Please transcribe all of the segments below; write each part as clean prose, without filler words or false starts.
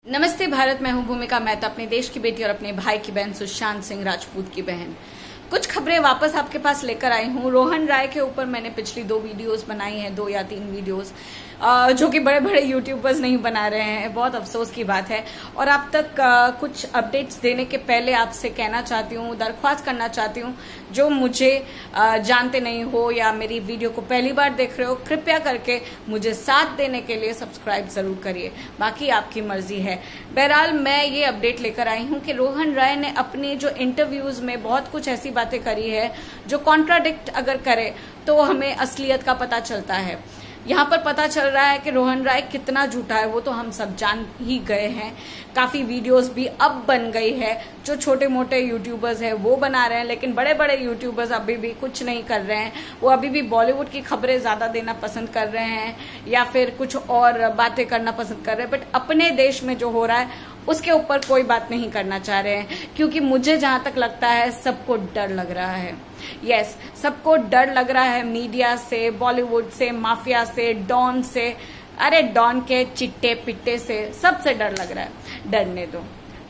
नमस्ते भारत, मैं हूं भूमिका मेहता, अपने देश की बेटी और अपने भाई की बहन सुशांत सिंह राजपूत की बहन। कुछ खबरें वापस आपके पास लेकर आई हूं। रोहन राय के ऊपर मैंने पिछली 2 वीडियोस बनाई हैं, 2 या 3 वीडियोस, जो कि बड़े बड़े यूट्यूबर्स नहीं बना रहे हैं। बहुत अफसोस की बात है। और आप तक कुछ अपडेट्स देने के पहले आपसे कहना चाहती हूँ, दरख्वास्त करना चाहती हूँ, जो मुझे जानते नहीं हो या मेरी वीडियो को पहली बार देख रहे हो, कृपया करके मुझे साथ देने के लिए सब्सक्राइब जरूर करिए। बाकी आपकी मर्जी है। बहरहाल मैं ये अपडेट लेकर आई हूँ कि रोहन राय ने अपने जो इंटरव्यूज में बहुत कुछ ऐसी बातें करी है जो कॉन्ट्राडिक्ट अगर करे तो हमें असलियत का पता चलता है। यहाँ पर पता चल रहा है कि रोहन राय कितना झूठा है, वो तो हम सब जान ही गए हैं। काफी वीडियोस भी अब बन गई है, जो छोटे मोटे यूट्यूबर्स हैं वो बना रहे हैं, लेकिन बड़े बड़े यूट्यूबर्स अभी भी कुछ नहीं कर रहे हैं। वो अभी भी बॉलीवुड की खबरें ज्यादा देना पसंद कर रहे हैं या फिर कुछ और बातें करना पसंद कर रहे हैं, बट अपने देश में जो हो रहा है उसके ऊपर कोई बात नहीं करना चाह रहे हैं। क्योंकि मुझे जहां तक लगता है सबको डर लग रहा है। यस, सबको डर लग रहा है मीडिया से, बॉलीवुड से, माफिया से, डॉन से, अरे डॉन के चिट्टे पिट्टे से, सबसे डर लग रहा है।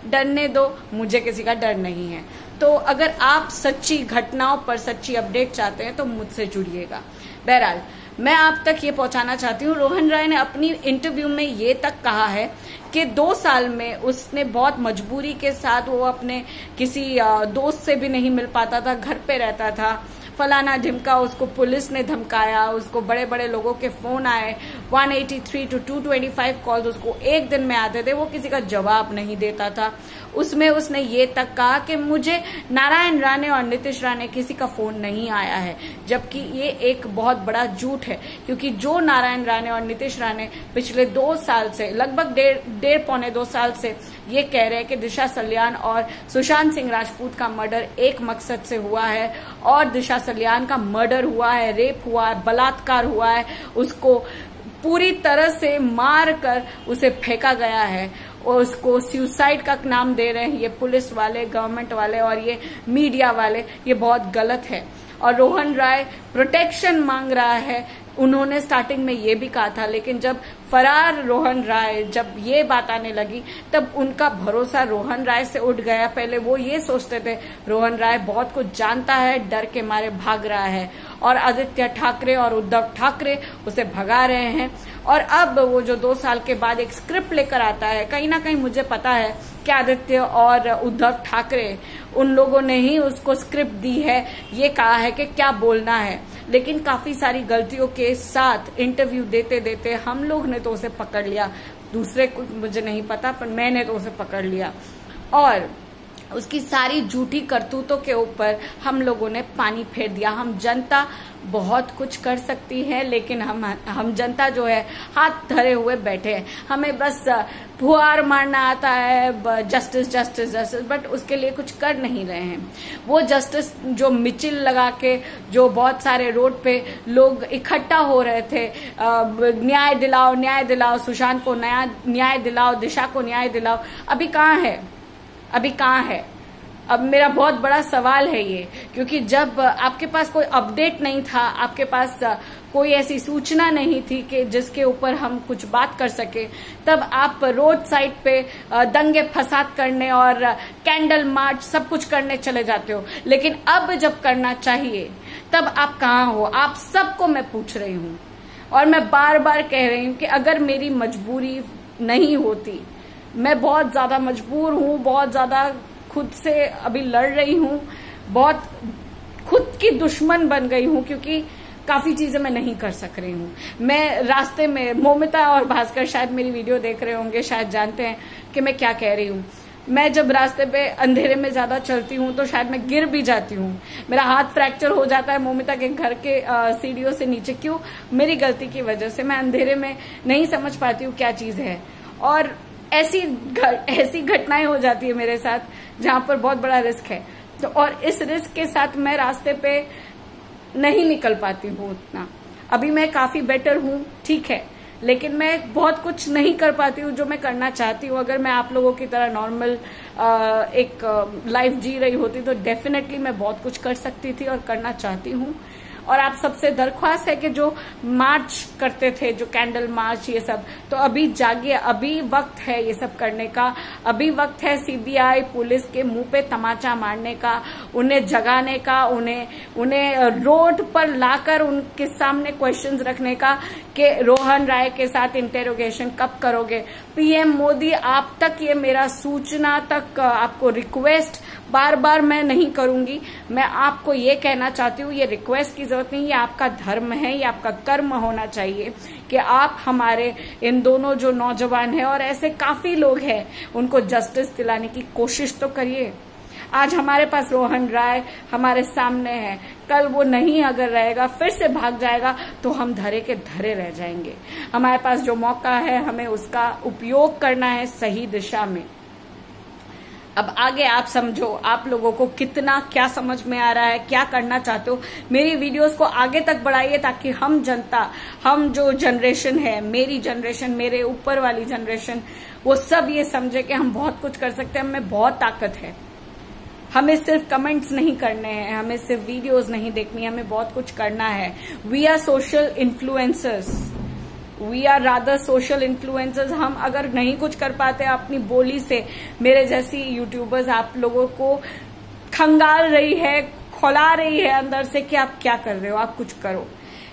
डरने दो, मुझे किसी का डर नहीं है। तो अगर आप सच्ची घटनाओं पर सच्ची अपडेट चाहते हैं तो मुझसे जुड़िएगा। बहरहाल मैं आप तक ये पहुंचाना चाहती हूँ, रोहन राय ने अपनी इंटरव्यू में ये तक कहा है कि 2 साल में उसने बहुत मजबूरी के साथ, वो अपने किसी दोस्त से भी नहीं मिल पाता था, घर पे रहता था, फलाना ढिमका, उसको पुलिस ने धमकाया, उसको बड़े बड़े लोगों के फोन आए, 183 to 225 कॉल्स उसको एक दिन में आते थे, वो किसी का जवाब नहीं देता था। उसमें उसने ये तक कहा कि मुझे नारायण राणे और नीतीश राणे किसी का फोन नहीं आया है, जबकि ये एक बहुत बड़ा झूठ है। क्योंकि जो नारायण राणे और नीतीश राणे पिछले 2 साल से, लगभग डेढ़ पौने 2 साल से ये कह रहे हैं कि दिशा सल्यान और सुशांत सिंह राजपूत का मर्डर एक मकसद से हुआ है, और दिशा सल्यान का मर्डर हुआ है, रेप हुआ है, बलात्कार हुआ है, उसको पूरी तरह से मार कर उसे फेंका गया है, और उसको सुसाइड का नाम दे रहे हैं ये पुलिस वाले, गवर्नमेंट वाले और ये मीडिया वाले। ये बहुत गलत है। और रोहन राय प्रोटेक्शन मांग रहा है। उन्होंने स्टार्टिंग में ये भी कहा था, लेकिन जब फरार रोहन राय, जब ये बात आने लगी, तब उनका भरोसा रोहन राय से उठ गया। पहले वो ये सोचते थे रोहन राय बहुत कुछ जानता है, डर के मारे भाग रहा है, और आदित्य ठाकरे और उद्धव ठाकरे उसे भगा रहे हैं। और अब वो जो 2 साल के बाद एक स्क्रिप्ट लेकर आता है, कहीं ना कहीं मुझे पता है कि आदित्य और उद्धव ठाकरे, उन लोगों ने ही उसको स्क्रिप्ट दी है, ये कहा है कि क्या बोलना है। लेकिन काफी सारी गलतियों के साथ इंटरव्यू देते देते हम लोग ने तो उसे पकड़ लिया, दूसरे को मुझे नहीं पता, पर मैंने तो उसे पकड़ लिया। और उसकी सारी झूठी करतूतों के ऊपर हम लोगों ने पानी फेर दिया। हम जनता बहुत कुछ कर सकती है, लेकिन हम जनता जो है हाथ धरे हुए बैठे हैं। हमें बस फुहार मारना आता है, जस्टिस जस्टिस जस्टिस, बट उसके लिए कुछ कर नहीं रहे हैं। वो जस्टिस जो मिचिल लगा के, जो बहुत सारे रोड पे लोग इकट्ठा हो रहे थे, न्याय दिलाओ न्याय दिलाओ, सुशांत को न्याय दिलाओ, दिशा को न्याय दिलाओ, अभी कहाँ है? अब मेरा बहुत बड़ा सवाल है ये, क्योंकि जब आपके पास कोई अपडेट नहीं था, आपके पास कोई ऐसी सूचना नहीं थी कि जिसके ऊपर हम कुछ बात कर सके, तब आप रोड साइड पे दंगे फसाद करने और कैंडल मार्च सब कुछ करने चले जाते हो। लेकिन अब जब करना चाहिए तब आप कहाँ हो? आप सबको मैं पूछ रही हूँ, और मैं बार बार कह रही हूँ कि अगर मेरी मजबूरी नहीं होती, मैं बहुत ज्यादा मजबूर हूँ, बहुत ज्यादा खुद से अभी लड़ रही हूँ, बहुत खुद की दुश्मन बन गई हूँ, क्योंकि काफी चीजें मैं नहीं कर सक रही हूँ। मैं रास्ते में, मोमिता और भास्कर शायद मेरी वीडियो देख रहे होंगे, शायद जानते हैं कि मैं क्या कह रही हूँ। मैं जब रास्ते पे अंधेरे में ज्यादा चलती हूँ तो शायद मैं गिर भी जाती हूँ, मेरा हाथ फ्रैक्चर हो जाता है मोमिता के घर के सीढ़ियों से नीचे। क्यों? मेरी गलती की वजह से। मैं अंधेरे में नहीं समझ पाती हूँ क्या चीज है, और ऐसी घटनाएं हो जाती है मेरे साथ जहां पर बहुत बड़ा रिस्क है। तो और इस रिस्क के साथ मैं रास्ते पे नहीं निकल पाती हूँ उतना। अभी मैं काफी बेटर हूँ, ठीक है, लेकिन मैं बहुत कुछ नहीं कर पाती हूँ जो मैं करना चाहती हूँ। अगर मैं आप लोगों की तरह नॉर्मल एक लाइफ जी रही होती तो डेफिनेटली मैं बहुत कुछ कर सकती थी और करना चाहती हूँ। और आप सबसे दरख्वास्त है कि जो मार्च करते थे, जो कैंडल मार्च, ये सब, तो अभी जागिए, अभी वक्त है ये सब करने का। अभी वक्त है सीबीआई पुलिस के मुंह पे तमाचा मारने का, उन्हें जगाने का, उन्हें रोड पर लाकर उनके सामने क्वेश्चंस रखने का कि रोहन राय के साथ इंटेरोगेशन कब करोगे। पीएम मोदी, आप तक ये मेरा सूचना तक आपको रिक्वेस्ट बार बार मैं नहीं करूंगी। मैं आपको ये कहना चाहती हूँ, ये रिक्वेस्ट की जरूरत नहीं, ये आपका धर्म है, ये आपका कर्म होना चाहिए कि आप हमारे इन दोनों जो नौजवान हैं और ऐसे काफी लोग हैं, उनको जस्टिस दिलाने की कोशिश तो करिए। आज हमारे पास रोहन राय हमारे सामने है, कल वो नहीं अगर रहेगा, फिर से भाग जाएगा, तो हम धरे के धरे रह जाएंगे। हमारे पास जो मौका है, हमें उसका उपयोग करना है सही दिशा में। अब आगे आप समझो, आप लोगों को कितना क्या समझ में आ रहा है, क्या करना चाहते हो। मेरी वीडियोस को आगे तक बढ़ाइए ताकि हम जनता, हम जो जनरेशन है, मेरी जनरेशन, मेरे ऊपर वाली जनरेशन, वो सब ये समझे कि हम बहुत कुछ कर सकते हैं, हमें बहुत ताकत है। हमें सिर्फ कमेंट्स नहीं करने हैं, हमें सिर्फ वीडियोस नहीं देखनी, हमें बहुत कुछ करना है। We are social influencers, we are rather social influencers. हम अगर नहीं कुछ कर पाते अपनी बोली से, मेरे जैसी यूट्यूबर्स आप लोगों को खंगाल रही है, खौला रही है अंदर से कि आप क्या कर रहे हो, आप कुछ करो।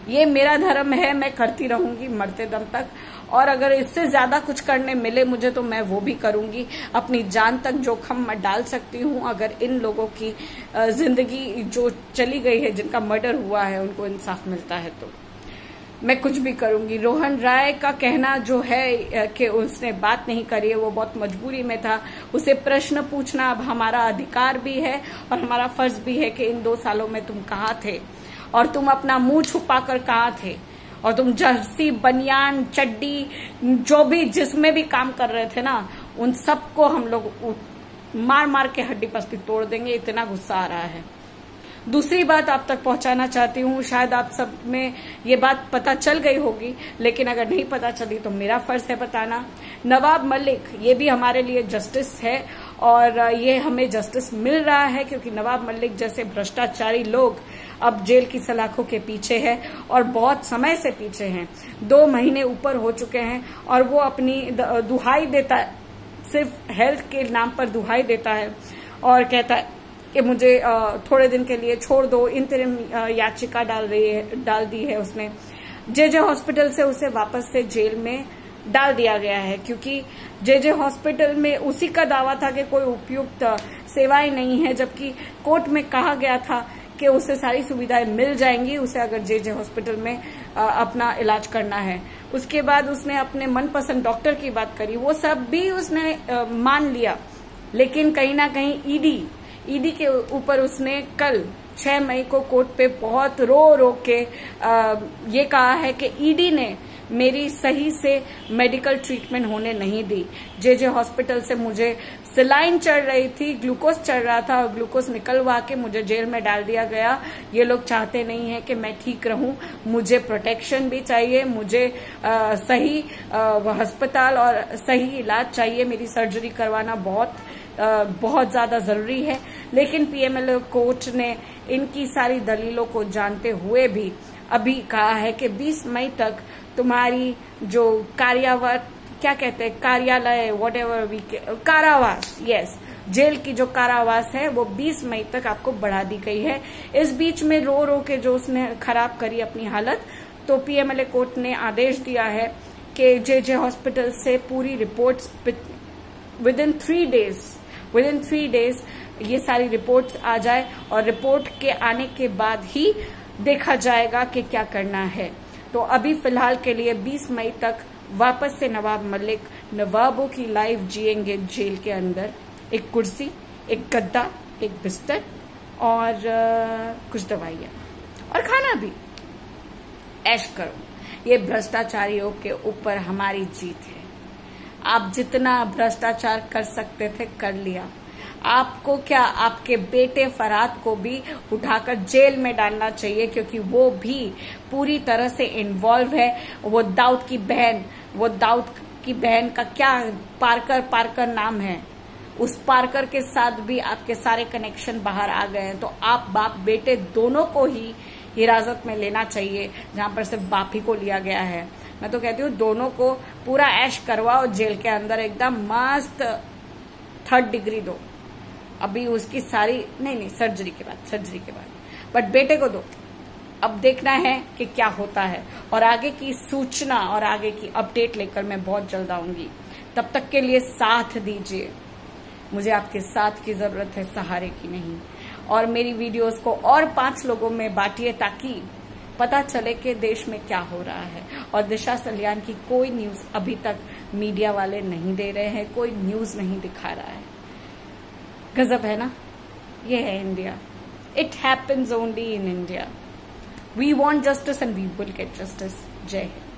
ये मेरा धर्म है, मैं करती रहूंगी मरते दम तक, और अगर इससे ज्यादा कुछ करने मिले मुझे तो मैं वो भी करूंगी। अपनी जान तक जोखम मैं डाल सकती हूँ अगर इन लोगों की जिंदगी जो चली गई है, जिनका मर्डर हुआ है, उनको इंसाफ मिलता है तो मैं कुछ भी करूंगी। रोहन राय का कहना जो है कि उसने बात नहीं करी है, वो बहुत मजबूरी में था। उसे प्रश्न पूछना अब हमारा अधिकार भी है और हमारा फर्ज भी है कि इन 2 सालों में तुम कहाँ थे और तुम अपना मुंह छुपाकर कहाँ थे, और तुम जर्सी, बनियान, चड्डी, जो भी जिसमें भी काम कर रहे थे ना, उन सबको हम लोग मार मार के हड्डी पसली तोड़ देंगे। इतना गुस्सा आ रहा है। दूसरी बात आप तक पहुंचाना चाहती हूँ, शायद आप सब में ये बात पता चल गई होगी, लेकिन अगर नहीं पता चली तो मेरा फर्ज है बताना। नवाब मलिक, ये भी हमारे लिए जस्टिस है और ये हमें जस्टिस मिल रहा है क्योंकि नवाब मलिक जैसे भ्रष्टाचारी लोग अब जेल की सलाखों के पीछे है और बहुत समय से पीछे हैं। 2 महीने ऊपर हो चुके हैं और वो अपनी दुहाई देता है, सिर्फ हेल्थ के नाम पर दुहाई देता है और कहता है कि मुझे थोड़े दिन के लिए छोड़ दो। इंतरिम याचिका डाल दी है उसने। जे हॉस्पिटल से उसे वापस से जेल में डाल दिया गया है क्योंकि जे हॉस्पिटल में उसी का दावा था कि कोई उपयुक्त सेवाएं नहीं है, जबकि कोर्ट में कहा गया था कि उसे सारी सुविधाएं मिल जाएंगी, उसे अगर जे हॉस्पिटल में अपना इलाज करना है। उसके बाद उसने अपने मनपसंद डॉक्टर की बात करी, वो सब भी उसने मान लिया, लेकिन कहीं ना कहीं ईडी के ऊपर उसने कल 6 मई को कोर्ट पे बहुत रो के ये कहा है कि ईडी ने मेरी सही से मेडिकल ट्रीटमेंट होने नहीं दी। जे हॉस्पिटल से मुझे सिलाइन चढ़ रही थी, ग्लूकोज चढ़ रहा था और ग्लूकोज निकलवा के मुझे जेल में डाल दिया गया। ये लोग चाहते नहीं है कि मैं ठीक रहूं, मुझे प्रोटेक्शन भी चाहिए, मुझे सही अस्पताल और सही इलाज चाहिए। मेरी सर्जरी करवाना बहुत ज्यादा जरूरी है। लेकिन पीएमएलए कोर्ट ने इनकी सारी दलीलों को जानते हुए भी अभी कहा है कि 20 मई तक तुम्हारी जो कार्यालय व्हाटएवर कारावास, यस, जेल की जो कारावास है वो 20 मई तक आपको बढ़ा दी गई है। इस बीच में रो के जो उसने खराब करी अपनी हालत, तो पीएमएलए कोर्ट ने आदेश दिया है कि जे हॉस्पिटल से पूरी रिपोर्ट्स विदिन 3 डेज ये सारी रिपोर्ट्स आ जाए और रिपोर्ट के आने के बाद ही देखा जाएगा कि क्या करना है। तो अभी फिलहाल के लिए 20 मई तक वापस से नवाब मलिक नवाबों की लाइफ जिएंगे जेल के अंदर। एक कुर्सी, एक गद्दा, एक बिस्तर और कुछ दवाइयाँ और खाना भी। ऐश करो। ये भ्रष्टाचारियों के ऊपर हमारी जीत है। आप जितना भ्रष्टाचार कर सकते थे कर लिया। आपको क्या, आपके बेटे फरहाद को भी उठाकर जेल में डालना चाहिए क्योंकि वो भी पूरी तरह से इन्वॉल्व है। वो दाऊद की बहन का क्या पारकर नाम है, उस पारकर के साथ भी आपके सारे कनेक्शन बाहर आ गए हैं। तो आप बाप बेटे दोनों को ही हिरासत में लेना चाहिए, जहां पर सिर्फ बाप ही को लिया गया है। मैं तो कहती हूँ दोनों को पूरा ऐश करवाओ जेल के अंदर, एकदम मस्त 3rd डिग्री दो। अभी उसकी सारी नहीं सर्जरी के बाद बट बेटे को दो। अब देखना है कि क्या होता है, और आगे की सूचना और आगे की अपडेट लेकर मैं बहुत जल्द आऊंगी। तब तक के लिए साथ दीजिए, मुझे आपके साथ की जरूरत है, सहारे की नहीं। और मेरी वीडियोस को और 5 लोगों में बांटिए ताकि पता चले कि देश में क्या हो रहा है। और दिशा सलियान की कोई न्यूज अभी तक मीडिया वाले नहीं दे रहे हैं, कोई न्यूज नहीं दिखा रहा है। गजब है ना, ये है India. It happens only in India. We want justice and we will get justice. Jai Hind.